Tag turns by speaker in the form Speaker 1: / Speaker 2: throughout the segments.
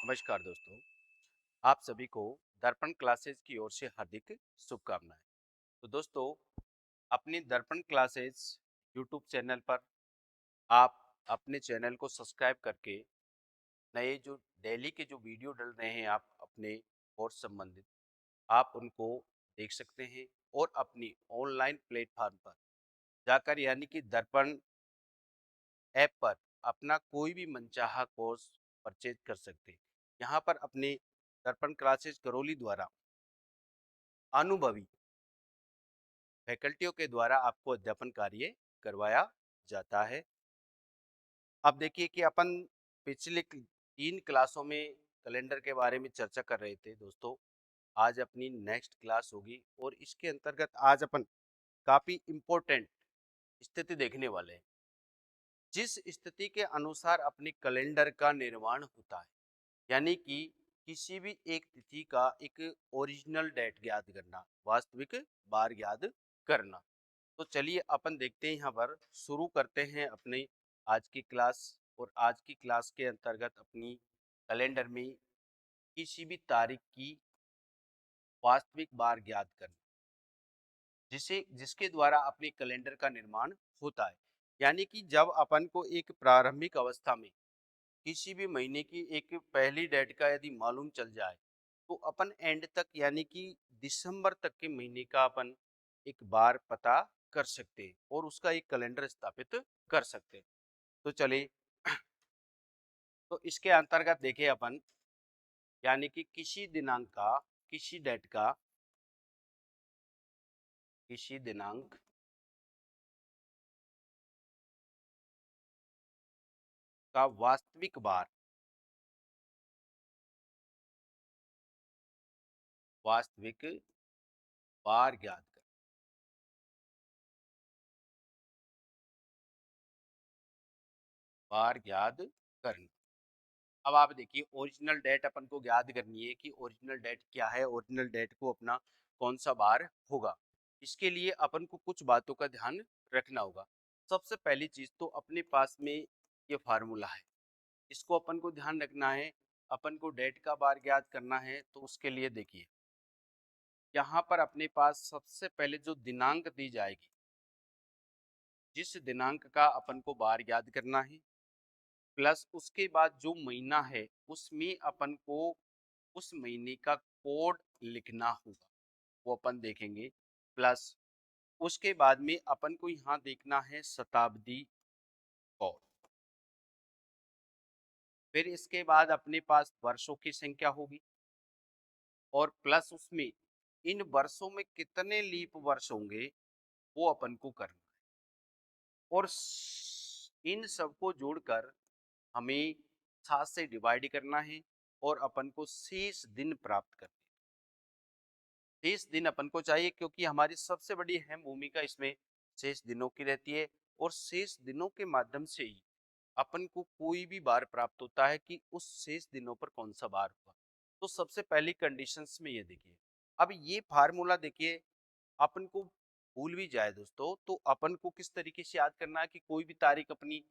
Speaker 1: नमस्कार दोस्तों। आप सभी को दर्पण क्लासेस की ओर से हार्दिक शुभकामनाएं। तो दोस्तों, अपनी दर्पण क्लासेस यूट्यूब चैनल पर आप अपने चैनल को सब्सक्राइब करके नए जो डेली के जो वीडियो डल रहे हैं आप अपने कोर्स संबंधित आप उनको देख सकते हैं और अपनी ऑनलाइन प्लेटफॉर्म पर जाकर यानी कि दर्पण ऐप पर अपना कोई भी मनचाहा कोर्स परचेज कर सकते हैं। यहाँ पर अपने दर्पण क्लासेस करौली द्वारा अनुभवी फैकल्टियों के द्वारा आपको अध्यापन कार्य करवाया जाता है। अब देखिए कि अपन पिछले 3 क्लासों में कैलेंडर के बारे में चर्चा कर रहे थे दोस्तों। आज अपनी नेक्स्ट क्लास होगी और इसके अंतर्गत आज अपन काफी इम्पोर्टेंट स्थिति देखने वाले हैं, जिस स्थिति के अनुसार अपने कैलेंडर का निर्माण होता है। यानी कि किसी भी एक तिथि का एक ओरिजिनल डेट ज्ञात करना, वास्तविक बार ज्ञात करना। तो चलिए अपन देखते हैं, यहाँ पर शुरू करते हैं अपनी आज की क्लास। और आज की क्लास के अंतर्गत अपनी कैलेंडर में किसी भी तारीख की वास्तविक बार ज्ञात करना, जिसे जिसके द्वारा अपने कैलेंडर का निर्माण होता है। यानी कि जब अपन को एक प्रारंभिक अवस्था में किसी भी महीने की एक पहली डेट का यदि मालूम चल जाए, तो अपन एंड तक यानी कि दिसंबर तक के महीने का अपन एक बार पता कर सकते हैं और उसका एक कैलेंडर स्थापित कर सकते हैं। तो चलिए, तो इसके अंतर्गत देखें अपन, यानी कि किसी दिनांक का, किसी डेट का, किसी दिनांक का वास्तविक बार, वास्तविक बार ज्ञात कर, बार ज्ञात करना। अब आप देखिए, ओरिजिनल डेट अपन को ज्ञात करनी है कि ओरिजिनल डेट क्या है, ओरिजिनल डेट को अपना कौन सा बार होगा। इसके लिए अपन को कुछ बातों का ध्यान रखना होगा। सबसे पहली चीज तो अपने पास में ये फार्मूला है, इसको अपन को ध्यान रखना है। अपन को डेट का बार ज्ञात करना है तो उसके लिए देखिए, यहाँ पर अपने पास सबसे पहले जो दिनांक दी जाएगी, जिस दिनांक का अपन को बार ज्ञात करना है, प्लस उसके बाद जो महीना है उसमें अपन को उस महीने का कोड लिखना होगा, वो अपन देखेंगे। प्लस उसके बाद में अपन को यहाँ देखना है शताब्दी कोड। फिर इसके बाद अपने पास वर्षों की संख्या होगी और प्लस उसमें इन वर्षों में कितने लीप वर्ष होंगे वो अपन को करना है। और इन सबको जोड़कर हमें 7 से डिवाइड करना है और अपन को शेष दिन प्राप्त करना है। 30 दिन अपन को चाहिए क्योंकि हमारी सबसे बड़ी अहम भूमिका इसमें शेष दिनों की रहती है। और शेष दिनों के माध्यम से ही अपन को कोई भी बार प्राप्त होता है कि उस शेष दिनों पर कौन सा बार हुआ। तो सबसे पहली कंडीशंस में ये देखिए, अब ये फार्मूला देखिए, अपन को भूल भी जाए दोस्तों तो अपन को किस तरीके से याद करना है कि कोई भी तारीख अपनी,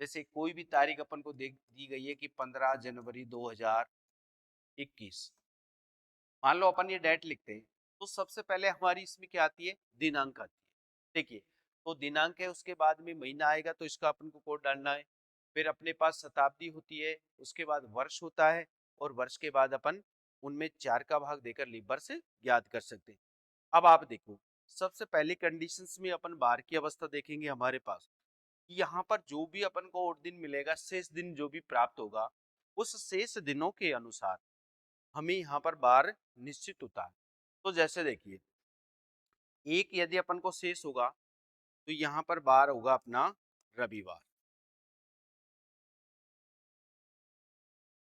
Speaker 1: जैसे कोई भी तारीख अपन को दे दी गई है कि 15 जनवरी 2021, मान लो अपन ये डेट लिखते हैं, तो सबसे पहले हमारी इसमें क्या आती है, दिनांक आती है। देखिए, तो दिनांक है, उसके बाद में महीना आएगा तो इसका अपन को कोड डालना है। फिर अपने पास शताब्दी होती है, उसके बाद वर्ष होता है और वर्ष के बाद अपन उनमें 4 का भाग देकर लीप वर्ष ज्ञात कर सकते हैं। अब आप देखो, सबसे पहली कंडीशंस में अपन बार की अवस्था देखेंगे हमारे पास, यहाँ पर जो भी अपन को और दिन मिलेगा, शेष दिन जो भी प्राप्त होगा, उस शेष दिनों के अनुसार हमें यहाँ पर बार निश्चित होता है। तो जैसे देखिए, एक यदि अपन को शेष होगा तो यहाँ पर बार होगा अपना रविवार,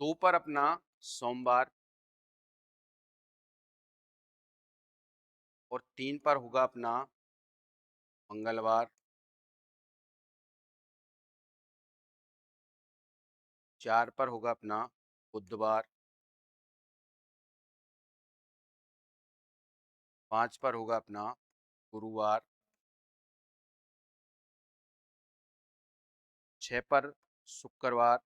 Speaker 1: दो पर अपना सोमवार और 3 पर होगा अपना मंगलवार, 4 पर होगा अपना बुधवार, 5 पर होगा अपना गुरुवार, 6 पर शुक्रवार,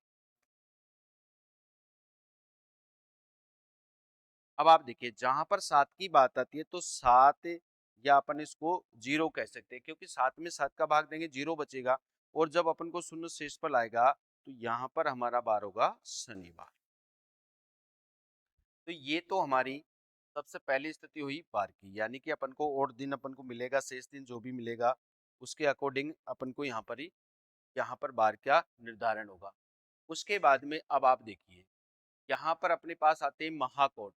Speaker 1: अब आप देखिए जहां पर 7 की बात आती है तो 7 या अपन इसको 0 कह सकते हैं, क्योंकि 7 में 7 का भाग देंगे 0 बचेगा, और जब अपन को शून्य शेषफल आएगा तो यहाँ पर हमारा बार होगा शनिवार। तो ये तो हमारी सबसे पहली स्थिति हुई बार की, यानी कि अपन को और दिन अपन को मिलेगा, शेष दिन जो भी मिलेगा उसके अकॉर्डिंग अपन को यहाँ पर बार का निर्धारण होगा। उसके बाद में अब आप देखिए यहाँ पर अपने पास आते हैं महाकोड।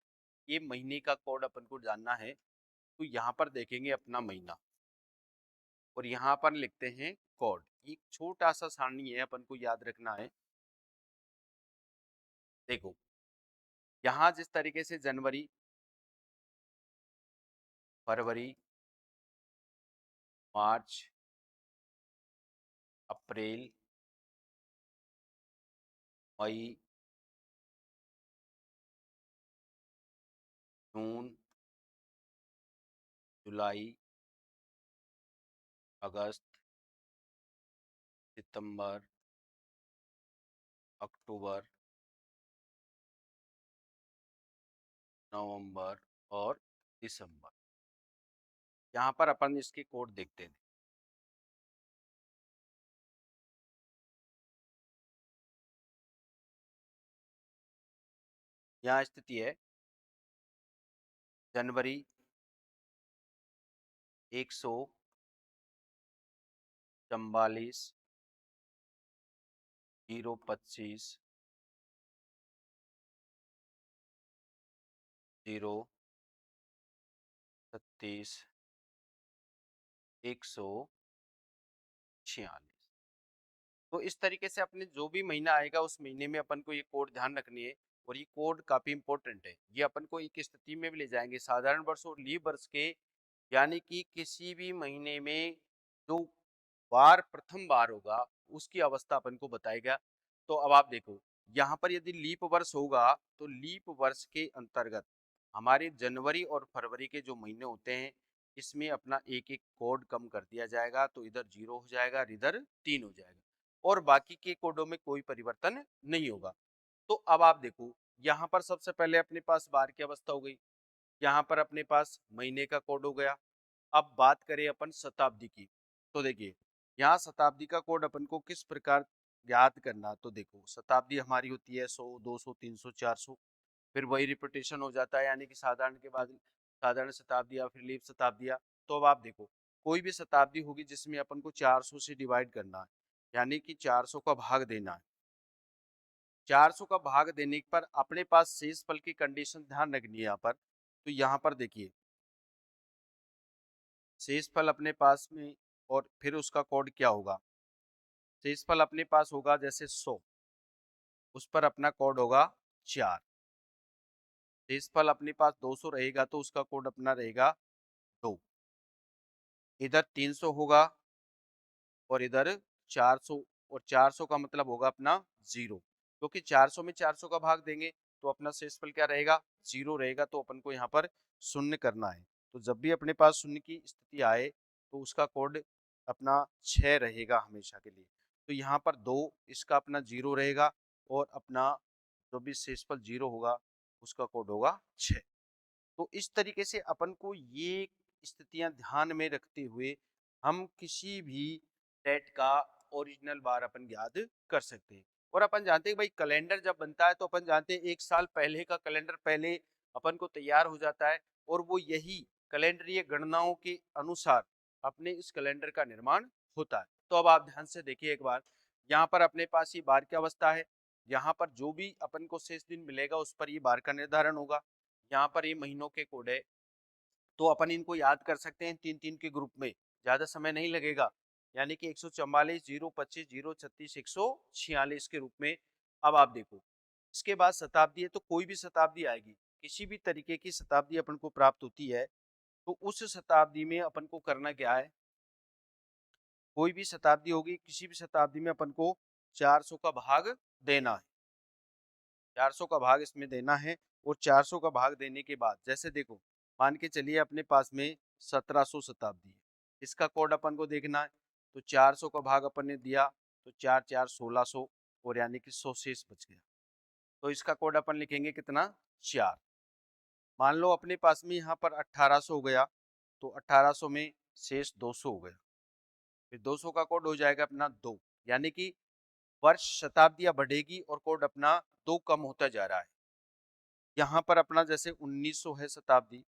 Speaker 1: ये महीने का कोड अपन को जानना है, तो यहाँ पर देखेंगे अपना महीना और यहाँ पर लिखते हैं कोड। एक छोटा सा सारणी है, अपन को याद रखना है। देखो यहाँ जिस तरीके से जनवरी, फरवरी, मार्च, अप्रैल, मई, जून, जुलाई, अगस्त, सितंबर, अक्टूबर, नवंबर और दिसंबर, यहाँ पर अपन इसके कोड देखते हैं। यहाँ स्थिति है जनवरी 144, 025, 036, 146। तो इस तरीके से अपने जो भी महीना आएगा उस महीने में अपन को ये कोड ध्यान रखनी है, और ये कोड काफी इंपॉर्टेंट है। ये अपन को एक स्थिति में भी ले जाएंगे, साधारण वर्ष और लीप वर्ष के, यानी कि किसी भी महीने में जो बार प्रथम बार होगा उसकी अवस्था अपन को बताएगा। तो अब आप देखो यहाँ पर यदि लीप वर्ष होगा तो लीप वर्ष के अंतर्गत हमारे जनवरी और फरवरी के जो महीने होते हैं इसमें अपना एक एक कोड कम कर दिया जाएगा, तो इधर 0 हो जाएगा, इधर 3 हो जाएगा, और बाकी के कोडों में कोई परिवर्तन नहीं होगा। तो अब आप देखो यहाँ पर सबसे पहले अपने पास बार की अवस्था हो गई, यहाँ पर अपने पास महीने का कोड हो गया। अब बात करें अपन शताब्दी की, तो देखिए यहाँ शताब्दी का कोड अपन को किस प्रकार याद करना, तो देखो शताब्दी हमारी होती है 100, 200, 300, 400, फिर वही रिपीटेशन हो जाता है, यानी कि साधारण के बाद साधारण शताब्दी फिर लीप शताब्दियां। तो अब आप देखो कोई भी शताब्दी होगी जिसमें अपन को 400 से डिवाइड करना है, यानी कि 400 का भाग देना है। 400 का भाग देने पर अपने पास शेष फल की कंडीशन ध्यान रखनी है यहाँ पर। तो यहाँ पर देखिए शेषफल अपने पास में, और फिर उसका कोड क्या होगा, शेषफल अपने पास होगा जैसे 100, उस पर अपना कोड होगा 4। शेषफल अपने पास 200 रहेगा तो उसका कोड अपना रहेगा 2। इधर 300 होगा और इधर 400, और 400 का मतलब होगा अपना 0, क्योंकि 400 में 400 का भाग देंगे तो अपना शेषफल क्या रहेगा, 0 रहेगा। तो अपन को यहाँ पर शून्य करना है। तो जब भी अपने पास शून्य की स्थिति आए तो उसका कोड अपना 6 रहेगा हमेशा के लिए। तो यहाँ पर 2 इसका अपना 0 रहेगा, और अपना जो भी शेषफल 0 होगा उसका कोड होगा 6। तो इस तरीके से अपन को ये स्थितियां ध्यान में रखते हुए हम किसी भी डेट का ओरिजिनल बार अपन याद कर सकते हैं। और अपन जानते हैं भाई कैलेंडर जब बनता है तो अपन जानते हैं एक साल पहले का कैलेंडर पहले अपन को तैयार हो जाता है, और वो यही कैलेंडरीय गणनाओं के अनुसार अपने इस कैलेंडर का निर्माण होता है। तो अब आप ध्यान से देखिए एक बार, यहाँ पर अपने पास ये बार की अवस्था है, यहाँ पर जो भी अपन को शेष दिन मिलेगा उस पर ये बार का निर्धारण होगा। यहाँ पर ये महीनों के कोड है, तो अपन इनको याद कर सकते हैं 3-3 के ग्रुप में, ज्यादा समय नहीं लगेगा, यानी कि 144, 025, 036, 146 के रूप में। अब आप देखो इसके बाद शताब्दी है, तो कोई भी शताब्दी आएगी, किसी भी तरीके की शताब्दी अपन को प्राप्त होती है, तो उस शताब्दी में अपन को करना क्या है, कोई भी शताब्दी होगी किसी भी शताब्दी में अपन को 400 का भाग देना है, 400 का भाग इसमें देना है। और 400 का भाग देने के बाद जैसे देखो मान के चलिए अपने पास में 1700 शताब्दी है, इसका कोड अपन को देखना है। तो 400 का भाग अपन ने दिया तो 4 4 1600, और यानी कि 100 शेष बच गया, तो इसका कोड अपन लिखेंगे कितना, 4। मान लो अपने पास में यहाँ पर 1800 हो गया, तो 1800 में शेष 200 हो गया, फिर 200 का कोड हो जाएगा अपना 2, यानी कि वर्ष शताब्दियां बढ़ेगी और कोड अपना 2 कम होता जा रहा है। यहाँ पर अपना जैसे 1900 है शताब्दी,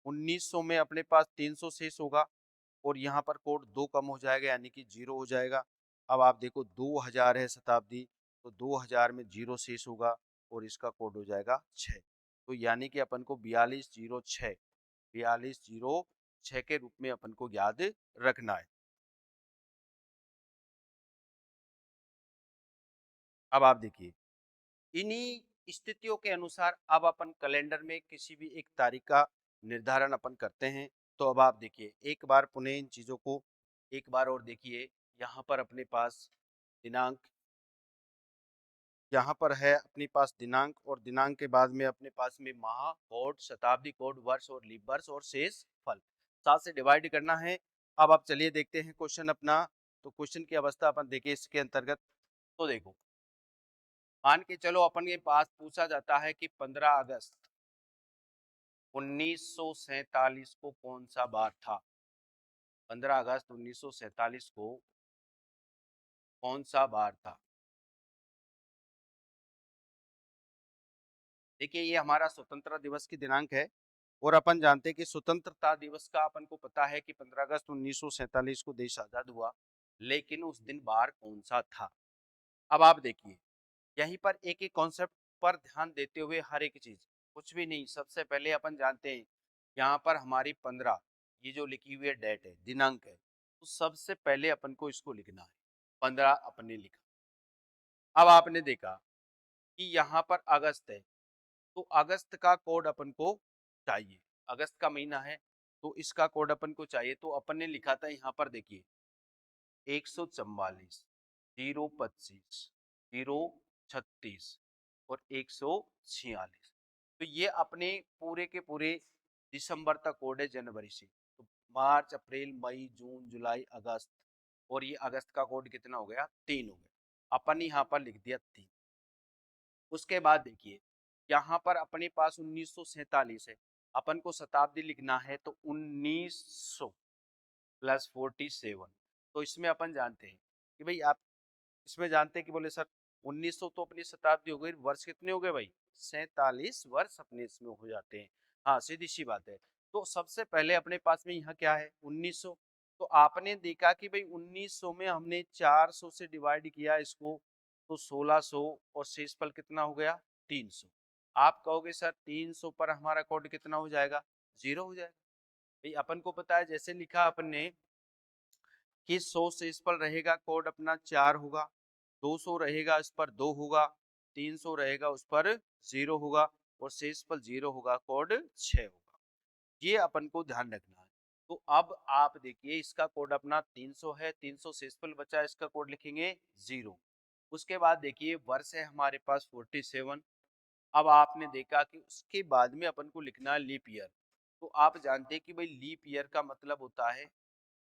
Speaker 1: 1900 में अपने पास 300 शेष होगा और यहाँ पर कोड 2 कम हो जाएगा, यानी कि 0 हो जाएगा। अब आप देखो 2000 है शताब्दी, तो 2000 में 0 शेष होगा और इसका कोड हो जाएगा 6। तो यानी कि अपन को 4206 4206 के रूप में अपन को याद रखना है। अब आप देखिए इन्हीं स्थितियों के अनुसार अब अपन कैलेंडर में किसी भी एक तारीख का निर्धारण अपन करते हैं। तो अब आप देखिए एक बार पुनः इन चीजों को एक बार और देखिए, यहाँ पर अपने पास दिनांक, यहाँ पर है अपने पास दिनांक और दिनांक के बाद में अपने पास में माह, कोड, शताब्दी कोड, वर्ष और लीप वर्ष और शेष फल 7 से डिवाइड करना है। अब आप चलिए देखते हैं क्वेश्चन अपना। तो क्वेश्चन की अवस्था अपन देखिए इसके अंतर्गत। तो देखो मान के चलो अपन के पास पूछा जाता है कि 15 अगस्त 1947 को कौन सा बार था। 15 अगस्त 1947 को कौन सा बार था। देखिए ये हमारा स्वतंत्रता दिवस की दिनांक है और अपन जानते हैं कि स्वतंत्रता दिवस का अपन को पता है कि 15 अगस्त 1947 को देश आजाद हुआ, लेकिन उस दिन बार कौन सा था। अब आप देखिए यहीं पर एक एक कॉन्सेप्ट पर ध्यान देते हुए हर एक चीज, कुछ भी नहीं। सबसे पहले अपन जानते हैं यहाँ पर हमारी 15 ये जो लिखी हुई है डेट है, दिनांक है, तो सबसे पहले अपन को इसको लिखना है। 15 अपने लिखा। अब आपने देखा कि यहाँ पर अगस्त है, तो अगस्त का कोड अपन को चाहिए। अगस्त का महीना है तो इसका कोड अपन को चाहिए। तो अपन ने लिखा था यहाँ पर देखिए 144 025 036 और 146। तो ये अपने पूरे के पूरे दिसंबर तक कोड है, जनवरी से। तो मार्च, अप्रैल, मई, जून, जुलाई, अगस्त, और ये अगस्त का कोड कितना हो गया, 3 हो गया। अपन यहाँ पर लिख दिया 3। उसके बाद देखिए यहाँ पर अपने पास 1947 है, अपन को शताब्दी लिखना है, तो 1900 प्लस 47। तो इसमें अपन जानते हैं कि भाई आप इसमें जानते हैं कि बोले सर 1900 तो अपनी शताब्दी हो गई, वर्ष कितने हो गए भाई, 47 वर्ष अपने इसमें हो जाते हैं। हाँ सीधी सी बात है। तो सबसे पहले अपने पास में यहाँ क्या है 1900। तो आपने देखा कि भाई 1900 में हमने 400 से डिवाइड किया इसको, तो 1600 और शेषफल कितना हो गया 300। आप कहोगे सर 300 पर हमारा कोड कितना हो जाएगा, 0 हो जाएगा। भाई अपन को पता है जैसे लिखा अपन ने कि 100 से इस पर रहेगा कोड अपना 4 होगा, 200 रहेगा इस पर 2 होगा, 300 रहेगा उस पर 0 होगा और शेष पर 0 होगा, कोड 6 होगा। ये अपन को ध्यान रखना है। तो अब आप देखिए इसका कोड अपना 300 है, 300 शेष पर बचा, इसका कोड लिखेंगे 0। उसके बाद देखिए वर्ष है हमारे पास 47। अब आपने देखा कि उसके बाद में अपन को लिखना है लीप ईयर। तो आप जानते हैं कि भाई लीप ईयर का मतलब होता है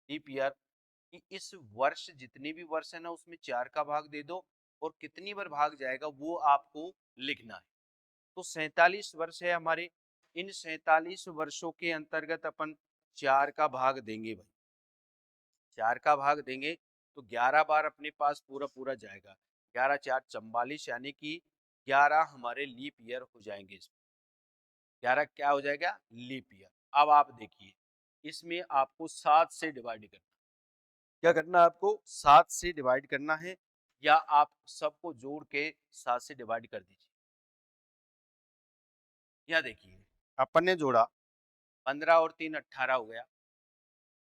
Speaker 1: लीप ईयर कि इस वर्ष जितने भी वर्ष है ना उसमें 4 का भाग दे दो और कितनी बार भाग जाएगा वो आपको लिखना है। तो 47 वर्ष है हमारे, इन 47 वर्षों के अंतर्गत अपन 4 का भाग देंगे भाई, 4 का भाग देंगे तो 11 बार अपने पास पूरा पूरा जाएगा। 11 4 44, यानी कि 11 हमारे लीप ईयर हो जाएंगे इसमें। 11 क्या हो जाएगा, लीप ईयर। अब आप देखिए इसमें आपको 7 से डिवाइड करना, क्या करना है आपको 7 से डिवाइड करना है, या आप सबको जोड़ के 7 से डिवाइड कर दीजिए। या देखिए अपन ने जोड़ा 15 और 3 18 हो गया,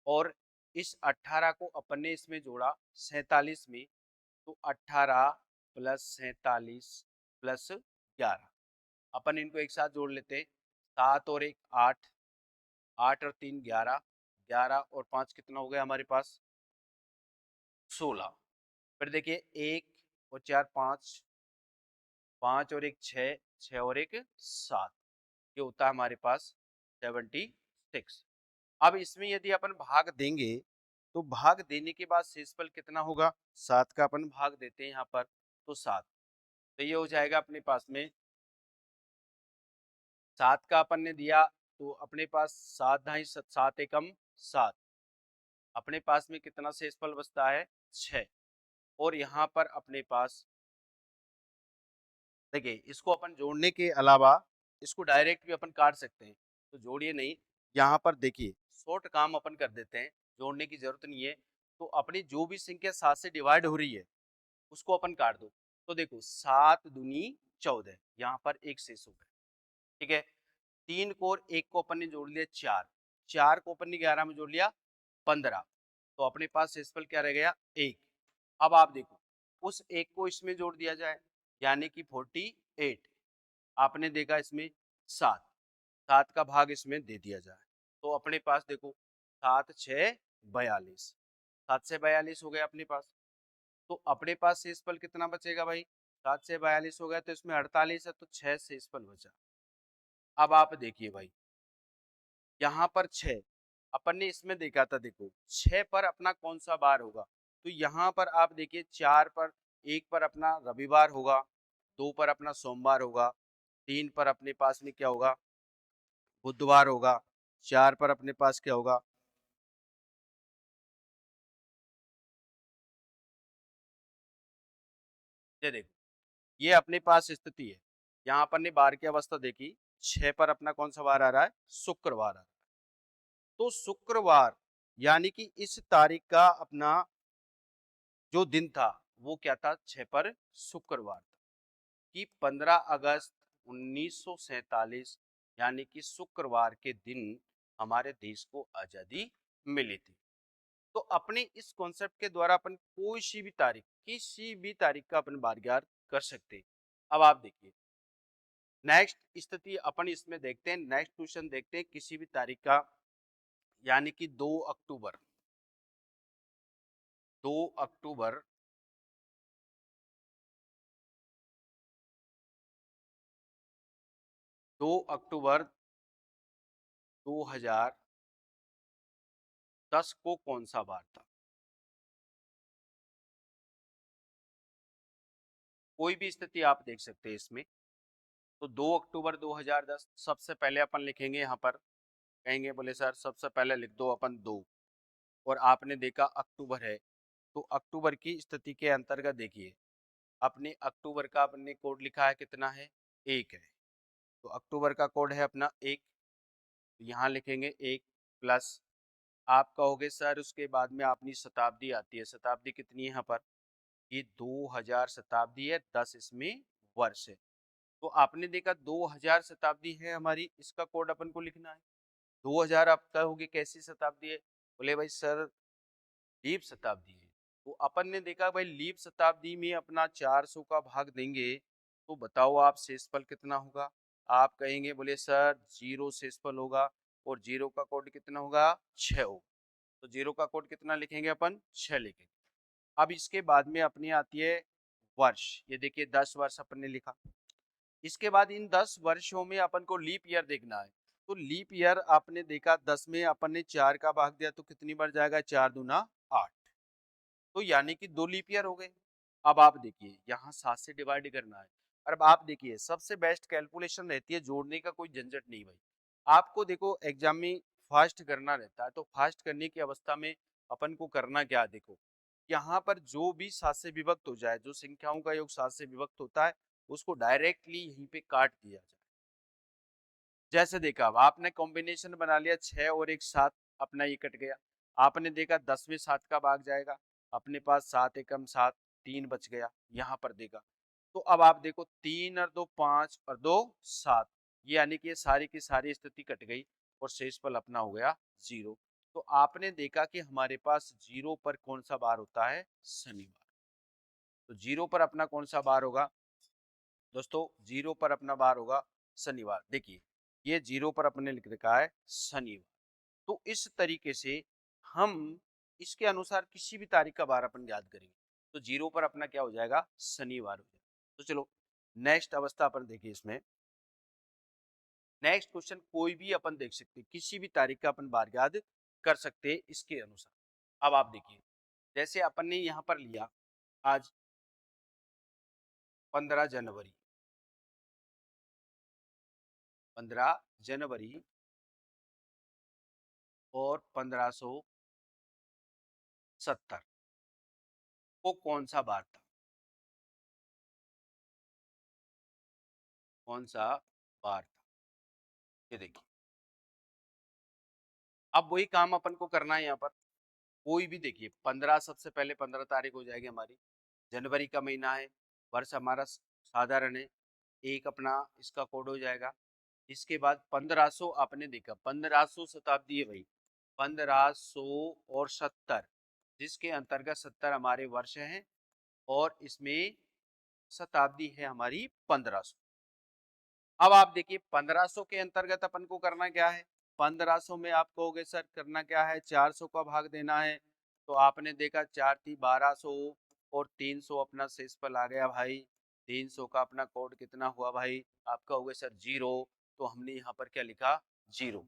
Speaker 1: और इस 18 को अपन ने इसमें जोड़ा 47 में, तो 18 प्लस 47 प्लस 11, अपन इनको एक साथ जोड़ लेते हैं। 7 और 1 8, 8 और 3 11, 11 और 5 कितना हो गया हमारे पास 16। फिर देखिए 1 और 4 5, 5 और 1 6, 6 और 1 7, ये होता है हमारे पास 76। अब इसमें यदि अपन भाग देंगे तो भाग देने के बाद शेषफल कितना होगा, 7 का अपन भाग देते हैं यहाँ पर, तो 7। तो ये हो जाएगा अपने पास में 7 का अपन ने दिया तो अपने पास 7 ढाई 7 एकम 7, अपने पास में कितना शेषफल बचता है 6। और यहाँ पर अपने पास देखिए, इसको अपन जोड़ने के अलावा इसको डायरेक्ट भी अपन काट सकते हैं, तो जोड़िए नहीं, यहाँ पर देखिए शॉर्ट काम अपन कर देते हैं, जोड़ने की जरूरत नहीं है। तो अपनी जो भी संख्या 7 से डिवाइड हो रही है उसको अपन काट दो। तो देखो 7 दूनी 14, यहाँ पर एक शेष हो गया, ठीक है। 3 को और 1 को अपन ने जोड़ लिया 4, 4 को अपन ने 11 में जोड़ लिया 15, तो अपने पास शेषफल क्या रह गया 1। अब आप देखो उस 1 को इसमें जोड़ दिया जाए, यानी कि 48। आपने देखा इसमें 7, 7 का भाग इसमें दे दिया जाए, तो अपने पास देखो 7 6 42, 7 से 42 हो गया अपने पास। तो अपने पास शेषफल कितना बचेगा भाई, 7 से 42 हो गया तो इसमें 48 है, तो 6 शेषफल बचा। अब आप देखिए भाई यहाँ पर 6 अपन ने इसमें देखा था, देखो 6 पर अपना कौन सा बार होगा, तो यहाँ पर आप देखिए 4 पर, 1 पर अपना रविवार होगा, 2 पर अपना सोमवार होगा, 3 पर अपने पास में क्या होगा बुधवार होगा, 4 पर अपने पास क्या होगा ये देखो, ये अपने पास स्थिति है। यहाँ पर ने बार की अवस्था देखी, 6 पर अपना कौन सा वार आ रहा है शुक्रवार आ रहा है। तो शुक्रवार यानी कि इस तारीख का अपना जो दिन था वो क्या था 6 पर शुक्रवार था, कि 15 अगस्त 1947 यानी कि शुक्रवार के दिन हमारे देश को आजादी मिली थी। तो अपने इस कॉन्सेप्ट के द्वारा अपन कोई सी भी तारीख, किसी भी तारीख का अपन बारगार कर सकते हैं। अब आप देखिए नेक्स्ट स्थिति अपन इसमें देखते हैं, नेक्स्ट क्वेश्चन देखते हैं किसी भी तारीख का, यानी कि 2 अक्टूबर, 2 अक्टूबर 2 अक्टूबर 2010 को कौन सा बार था। कोई भी स्थिति आप देख सकते हैं इसमें। तो 2 अक्टूबर 2010 सबसे पहले अपन लिखेंगे, यहाँ पर कहेंगे बोले सर सबसे पहले लिख दो अपन 2, और आपने देखा अक्टूबर है, तो अक्टूबर की स्थिति के अंतर्गत देखिए अपने अक्टूबर का अपने कोड लिखा है कितना है 1 है, तो अक्टूबर का कोड है अपना 1, तो यहाँ लिखेंगे 1 प्लस, आप कहोगे सर उसके बाद में अपनी शताब्दी आती है, शताब्दी कितनी है यहाँ पर, ये 2000 शताब्दी है, 10 इसमें वर्ष है। तो आपने देखा 2000 शताब्दी है हमारी, इसका कोड अपन को लिखना है। 2000 आप कहोगे कैसी शताब्दी है, बोले भाई सर लीप शताब्दी है। तो अपन ने देखा भाई लीप शताब्दी में अपना 400 का भाग देंगे, तो बताओ आप शेषफल कितना होगा। आप कहेंगे बोले सर 0 शेषफल होगा, और 0 का कोड कितना होगा 6 होगा, तो 0 का कोड कितना लिखेंगे अपन 6 लिखेंगे। अब इसके बाद में अपनी आती है वर्ष, ये देखिए 10 वर्ष अपन ने लिखा। इसके बाद इन 10 वर्षों में अपन को लीप ईयर देखना है, तो लीप ईयर आपने देखा 10 में अपन ने 4 का भाग दिया तो कितनी बार जाएगा, 4 दूना 8, तो यानी कि 2 लीप ईयर हो गए। अब आप देखिए यहाँ 7 से डिवाइड करना है, और अब आप देखिए सबसे बेस्ट कैलकुलेशन रहती है, जोड़ने का कोई झंझट नहीं भाई। आपको देखो एग्जाम में फास्ट करना रहता है, तो फास्ट करने की अवस्था में अपन को करना क्या, देखो यहाँ पर जो भी 7 से विभक्त हो जाए, जो संख्याओं का योग 7 से विभक्त होता है उसको डायरेक्टली यहीं पे काट दिया जाए। जैसे देखा अब आपने कॉम्बिनेशन बना लिया 6 और 1 7, अपना ये कट गया। आपने देखा 10 में 7 का भाग जाएगा, अपने पास 7 एकम 7, 3 बच गया, यहाँ पर देखा। तो अब आप देखो 3 और 2 5 और 2 7, ये यानी कि ये सारी की सारी स्थिति कट गई, और शेषफल अपना हो गया 0। तो आपने देखा कि हमारे पास 0 पर कौन सा बार होता है शनिवार। तो 0 पर अपना कौन सा बार होगा दोस्तों, 0 पर अपना बार होगा शनिवार। देखिए ये 0 पर अपने लिख रखा है शनिवार। तो इस तरीके से हम इसके अनुसार किसी भी तारीख का बार अपन याद करेंगे, तो 0 पर अपना क्या हो जाएगा शनिवार हो जाएगा। तो चलो नेक्स्ट अवस्था अपन देखिए, इसमें नेक्स्ट क्वेश्चन कोई भी अपन देख सकते हैं, किसी भी तारीख का अपन बार याद कर सकते हैं इसके अनुसार। अब आप देखिए जैसे अपन ने यहाँ पर लिया आज 15 जनवरी, 15 जनवरी और 1570 वो कौन सा बार था? कौन सा बार था? ये देखिए, अब वही काम अपन को करना है यहाँ पर। कोई भी देखिए 15, सबसे पहले 15 तारीख हो जाएगी हमारी, जनवरी का महीना है, वर्ष हमारा साधारण है, एक अपना इसका कोड हो जाएगा। इसके बाद 1500 आपने देखा, 1500 शताब्दी है भाई, 1570, जिसके अंतर्गत 70 हमारे वर्ष हैं और इसमें शताब्दी है हमारी 1500। अब आप देखिए 1500 के अंतर्गत अपन को करना क्या है? 1500 में आप कहोगे सर करना क्या है, 400 का भाग देना है। तो आपने देखा 4 × 1200 और 300 अपना शेषफल आ गया भाई। 300 का अपना कोड कितना हुआ भाई? आप कहोगे सर 0। तो हमने यहाँ पर क्या लिखा? 0।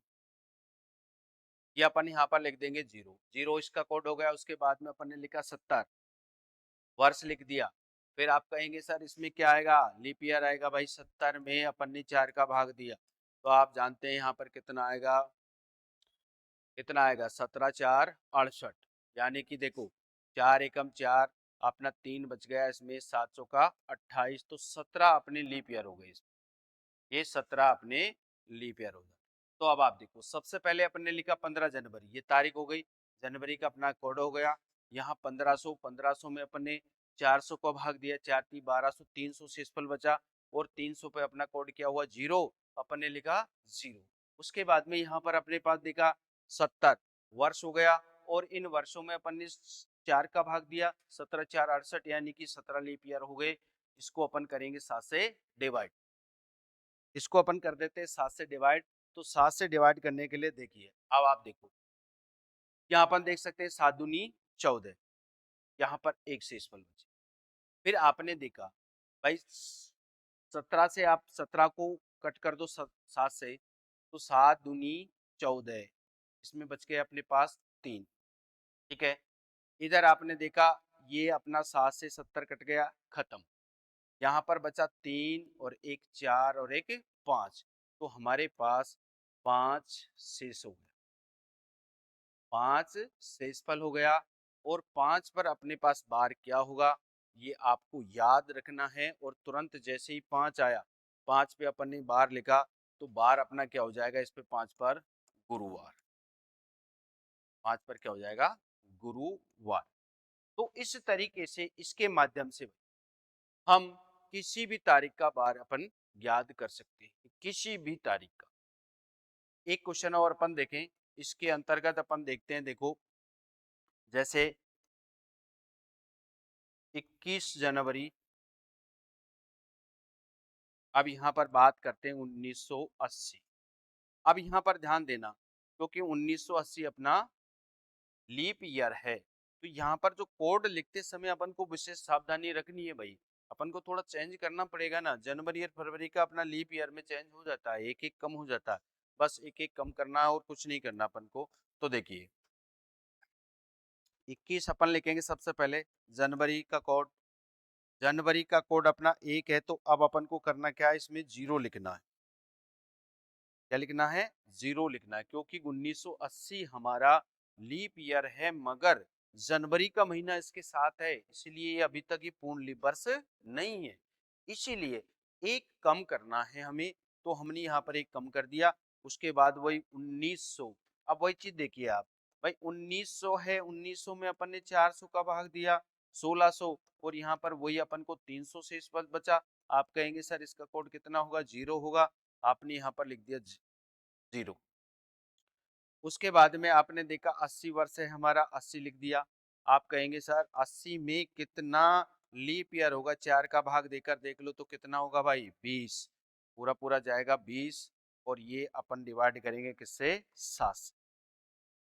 Speaker 1: ये अपन यहाँ पर लिख देंगे 0। 0 इसका कोड हो गया। उसके बाद में अपन ने लिखा 70, वर्ष लिख दिया। फिर आप कहेंगे सर इसमें क्या आएगा? लीप ईयर आएगा भाई। 70 में अपन ने 4 का भाग दिया, तो आप जानते हैं यहाँ पर कितना आएगा? कितना आएगा? 17 4 68, यानी कि देखो 4 एकम 4, अपना 3 बच गया, इसमें 700 का 28, तो 17 अपने लीप ईयर हो गए। ये 17 अपने लीप ईयर हो गए। तो अब आप देखो, सबसे पहले अपन ने लिखा 15 जनवरी, ये तारीख हो गई, जनवरी का अपना कोड हो गया। यहाँ 1500, 1500 में अपन ने 400 को भाग दिया, 4 × 1200, 300 शेषफल बचा, और 300 पे अपना कोड क्या हुआ? 0। अपन ने लिखा 0। उसके बाद में यहाँ पर अपने पास देखा 70 वर्ष हो गया, और इन वर्षों में अपन ने 4 का भाग दिया, 17 4 68, यानी कि 17 लीप ईयर हो गए। इसको अपन करेंगे 7 से डिवाइड। इसको अपन कर देते हैं 7 से डिवाइड। तो 7 से डिवाइड करने के लिए देखिए, अब आप देखो यहाँ अपन देख सकते हैं 7 दूनी 14, यहाँ पर एक शेषफल बचे। फिर आपने देखा भाई 17 से आप 17 को कट कर दो 7 से, तो 7 दूनी 14, इसमें बच गए अपने पास 3। ठीक है, इधर आपने देखा ये अपना 7 से 70 कट गया, खत्म। यहाँ पर बचा 3 और एक 4 और एक 5, तो हमारे पास 5 शेष हो गया, 5 शेषफल हो गया। और 5 पर अपने पास बार क्या होगा, ये आपको याद रखना है। और तुरंत जैसे ही 5 आया, 5 पे अपन ने बार लिखा, तो बार अपना क्या हो जाएगा इस पे? 5 पर गुरुवार। 5 पर क्या हो जाएगा? गुरुवार। तो इस तरीके से, इसके माध्यम से हम किसी भी तारीख का बार अपन याद कर सकते हैं, किसी भी तारीख का। एक क्वेश्चन और अपन देखें, इसके अंतर्गत अपन देखते हैं, देखो जैसे 21 जनवरी, अब यहाँ पर बात करते हैं 1980। अब यहाँ पर ध्यान देना, क्योंकि 1980 अपना लीप ईयर है, तो यहाँ पर जो कोड लिखते समय अपन को विशेष सावधानी रखनी है भाई। अपन को थोड़ा चेंज करना पड़ेगा ना, जनवरी और फरवरी का अपना लीप ईयर में चेंज हो जाता है, एक एक कम हो जाता है, बस एक एक कम करना है और कुछ नहीं करना अपन को। तो देखिए 21 अपन लिखेंगे सबसे पहले, जनवरी का कोड, जनवरी का कोड अपना 1 है, तो अब अपन को करना क्या है? इसमें 0 लिखना है। क्या लिखना है? 0 लिखना है, क्योंकि 1980 हमारा लीप ईयर है, मगर जनवरी का महीना इसके साथ है, इसलिए अभी तक ये पूर्ण लीप वर्ष नहीं है। इसीलिए एक कम करना है हमें, तो हमने यहाँ पर एक कम कर दिया। उसके बाद वही 1900, अब वही चीज देखिए आप भाई, 1900 है, 1900 में अपन ने 400 का भाग दिया, 1600, और यहाँ पर वही अपन को 300 शेष बचा। आप कहेंगे सर इसका कोड कितना होगा? 0 होगा। आपने यहाँ पर लिख दिया 0। उसके बाद में आपने देखा 80 वर्ष है हमारा, 80 लिख दिया। आप कहेंगे सर 80 में कितना लीप ईयर होगा? 4 का भाग देकर देख लो तो कितना होगा भाई? 20, पूरा पूरा जाएगा 20, और ये अपन डिवाइड करेंगे किससे? 7 से।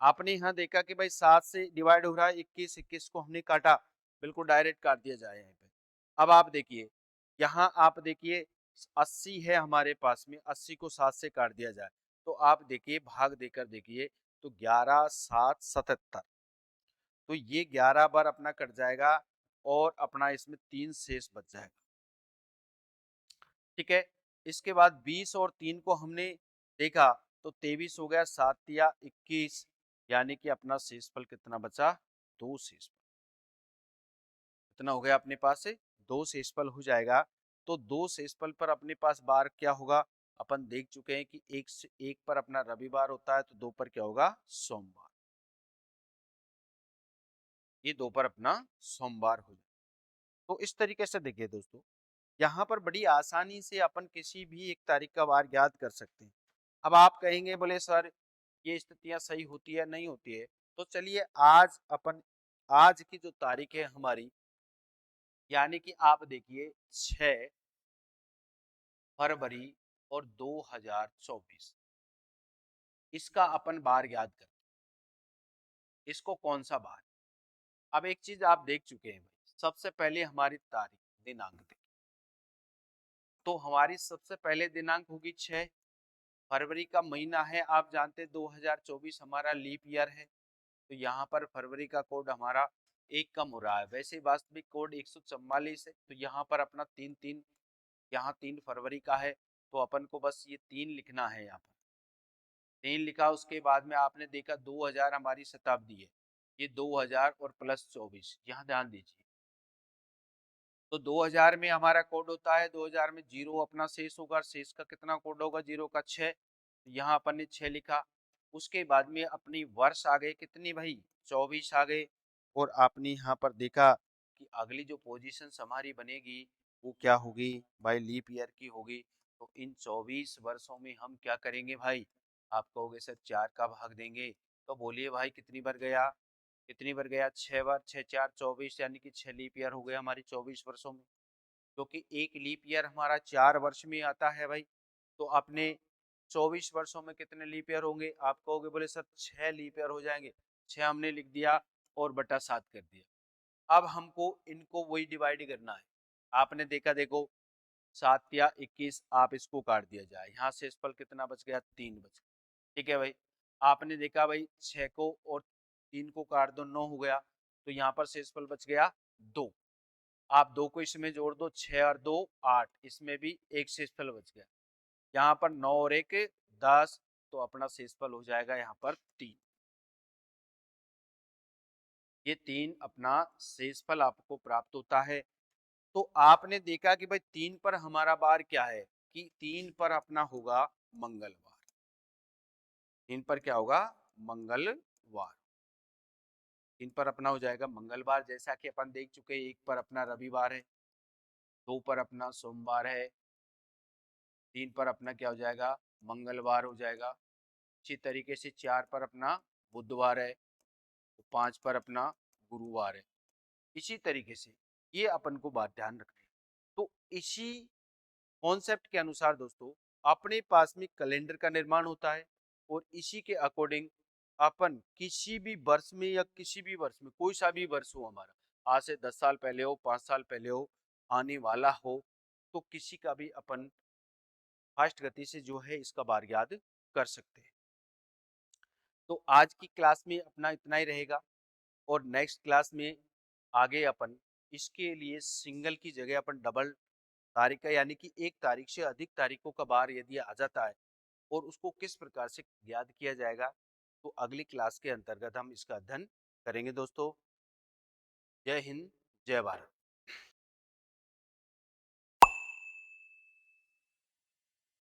Speaker 1: आपने यहाँ देखा कि भाई 7 से डिवाइड हो रहा है 21, 21 को हमने काटा, बिल्कुल डायरेक्ट काट दिया जाए यहाँ पे। अब आप देखिए, यहाँ आप देखिए 80 है हमारे पास में, 80 को 7 से काट दिया जाए, तो आप देखिए भाग देकर देखिए, तो 11 7 77, तो ये 11 बार अपना कट जाएगा, और अपना इसमें 3 शेष बच जाएगा। ठीक है, इसके बाद 20 और 3 को हमने देखा तो 23 हो गया, 7 या 21, यानी कि अपना शेषफल कितना बचा, 2 शेषफल। कितना हो गया अपने पास से, 2 शेषफल हो जाएगा। तो 2 शेषफल पर अपने पास बार क्या होगा, अपन देख चुके हैं कि एक पर अपना रविवार होता है, तो 2 पर क्या होगा, सोमवार। ये 2 पर अपना सोमवार हो जाएगा। तो इस तरीके से देखिए दोस्तों, यहाँ पर बड़ी आसानी से अपन किसी भी एक तारीख का वार याद कर सकते हैं। अब आप कहेंगे बोले सर ये स्थितियां सही होती है नहीं होती है, तो चलिए आज की जो तारीख है हमारी, यानी कि आप देखिए 6 फरवरी और 2024, इसका अपन बार याद करते हैं। इसको कौन सा बार, अब एक चीज आप देख चुके हैं भाई, सबसे पहले हमारी तारीख दिनांक देखिए, तो हमारी सबसे पहले दिनांक होगी 6 फरवरी का महीना है, आप जानते हैं 2024 हमारा लीप ईयर है, तो यहाँ पर फरवरी का कोड हमारा एक कम हो रहा है। वैसे वास्तविक कोड 144 है, तो यहाँ पर अपना 3 यहाँ 3 फरवरी का है, तो अपन को बस ये 3 लिखना है। यहाँ पर 3 लिखा, उसके बाद में आपने देखा 2000 हमारी शताब्दी है, ये 2000 और प्लस 24, यहाँ ध्यान दीजिए। तो 2000 में हमारा कोड होता है, 2000 में 0 अपना शेष होगा, शेष का कितना कोड होगा, 0 का 6, यहाँ अपन ने 6 लिखा। उसके बाद में अपनी वर्ष आ गए कितनी भाई, 24 आ गए। और आपने यहाँ पर देखा कि अगली जो पोजीशन हमारी बनेगी वो क्या होगी भाई, लीप ईयर की होगी। तो इन 24 वर्षों में हम क्या करेंगे भाई, आप कहोगे सर 4 का भाग देंगे, तो बोलिए भाई कितनी बार गया, कितनी बार गया, 6 बार, 6 4 24, यानी कि 6 लीप ईयर हो गया हमारी 24 वर्षों में, क्योंकि एक लीप ईयर हमारा 4 वर्ष में आता है भाई। तो आपने 24 वर्षों में कितने लीप ईयर होंगे, आप कहोगे बोले सर 6 लीप ईयर हो जाएंगे, 6 हमने लिख दिया और बटा 7 कर दिया। अब हमको इनको वही डिवाइड करना है। आपने देखा, देखो 7 या 21, आप इसको काट दिया जाए, यहाँ से शेषफल कितना बच गया, 3 बच गया। ठीक है भाई, आपने देखा भाई 6 को और 3 को काट दो, 9 हो गया, तो यहाँ पर शेषफल बच गया 2। आप 2 को इसमें जोड़ दो, 6 और 2 8, इसमें भी एक शेषफल बच गया। यहाँ पर 9 और 1 10, तो अपना शेषफल हो जाएगा यहाँ पर 3। ये 3 अपना शेषफल आपको प्राप्त होता है। तो आपने देखा कि भाई 3 पर हमारा बार क्या है, कि 3 पर अपना होगा मंगलवार। 3 पर क्या होगा, मंगलवार। 3 पर अपना हो जाएगा मंगलवार, जैसा कि अपन देख चुके हैं। 1 पर अपना रविवार है, 2 पर अपना सोमवार है, 3 पर अपना क्या हो जाएगा, मंगलवार हो जाएगा। इसी तरीके से 4 पर अपना बुधवार है, तो 5 पर अपना गुरुवार है। इसी तरीके से ये अपन को बात ध्यान रखनी है। तो इसी कॉन्सेप्ट के अनुसार दोस्तों अपने पास में कैलेंडर का निर्माण होता है, और इसी के अकॉर्डिंग अपन किसी भी वर्ष में या किसी भी वर्ष में, कोई सा भी वर्ष हो हमारा, आज से 10 साल पहले हो, 5 साल पहले हो, आने वाला हो, तो किसी का भी अपन फास्ट गति से जो है इसका बार याद कर सकते हैं। तो आज की क्लास में अपना इतना ही रहेगा, और नेक्स्ट क्लास में आगे अपन इसके लिए सिंगल की जगह अपन डबल तारीख का, यानी कि एक तारीख से अधिक तारीखों का बार यदि आ जाता है और उसको किस प्रकार से याद किया जाएगा, तो अगली क्लास के अंतर्गत हम इसका अध्ययन करेंगे दोस्तों। जय हिंद, जय भारत।